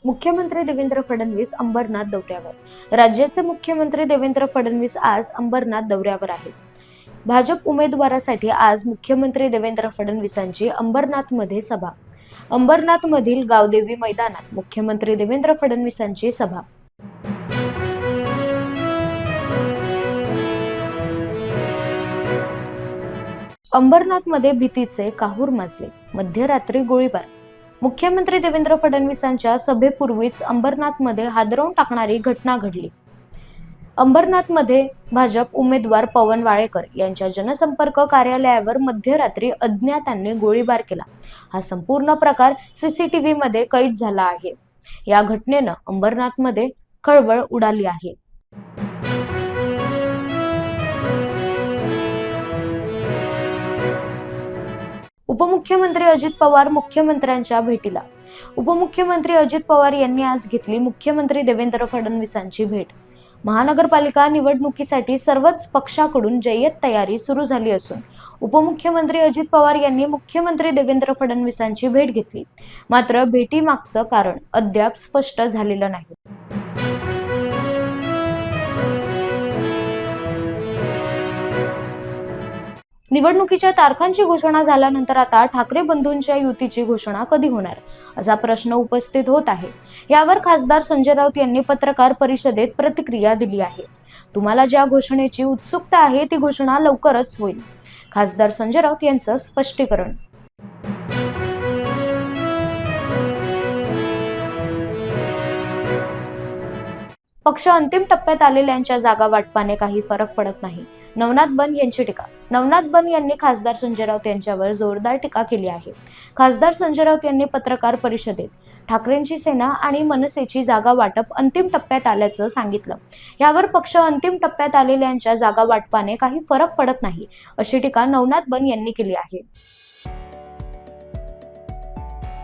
मुख्यमंत्री देवेंद्र फडणवीस अंबरनाथ दौऱ्यावर। राज्याचे मुख्यमंत्री देवेंद्र फडणवीस आज अंबरनाथ दौऱ्यावर आहेत। भाजप उमेदवारासाठी आज मुख्यमंत्री देवेंद्र फडणवीसांची अंबरनाथमध्ये सभा। अंबरनाथमधील गावदेवी मैदानात मुख्यमंत्री देवेंद्र फडणवीसांची सभा। अंबरनाथमध्ये भीतीचे काहूर माजले, मध्यरात्री गोळीबार। मुख्यमंत्री देवेंद्र फडणवीसांच्या सभेपूर्वीच अंबरनाथमध्ये हादरवून टाकणारी घटना घडली। अंबरनाथमध्ये भाजप उमेदवार पवन वाळेकर यांच्या जनसंपर्क कार्यालयावर मध्यरात्री अज्ञातांनी गोळीबार केला। हा संपूर्ण प्रकार सीसीटीव्ही मध्ये कैद झाला आहे। या घटनेनं अंबरनाथमध्ये खळबळ उडाली आहे। उपमुख्यमंत्री अजित पवार मुख्यमंत्र्यांच्या भेटीला। उपमुख्यमंत्री अजित पवार यांनी आज घेतली मुख्यमंत्री देवेंद्र फडणवीसांची भेट। महानगरपालिका निवडणुकीसाठी सर्वच पक्षाकडून जय्यत तयारी सुरू झाली असून उपमुख्यमंत्री अजित पवार यांनी मुख्यमंत्री देवेंद्र फडणवीसांची भेट घेतली। मात्र भेटीमागचं कारण अद्याप स्पष्ट झालेलं नाही। निवडणुकीच्या तारखांची घोषणा झाल्यानंतर आता ठाकरे बंधूंच्या युतीची घोषणा कधी होणार असा प्रश्न उपस्थित होत आहे। यावर खासदार संजय राऊत यांनी पत्रकार परिषदेत प्रतिक्रिया दिली आहे। तुम्हाला ज्या घोषणेची उत्सुकता आहे ती घोषणा लवकरच होईल, खासदार संजय राऊत यांचं स्पष्टीकरण। पक्ष अंतिम टप्प्यात आलेल्यांच्या जागा वाटपाने काही फरक पडत नाही, नवनाथ बन यांची टीका। नवनाथ बन यांनी खासदार संजय राऊत यांच्यावर जोरदार टीका केली आहे। खासदार संजय राऊत यांनी पत्रकार परिषदेत ठाकरेंची सेना आणि मनसेची जागा वाटप अंतिम टप्प्यात आल्याचं सांगितलं। यावर पक्ष अंतिम टप्प्यात आलेल्यांच्या जागा वाटपाने काही फरक पडत नाही अशी टीका नवनाथ बन यांनी केली आहे।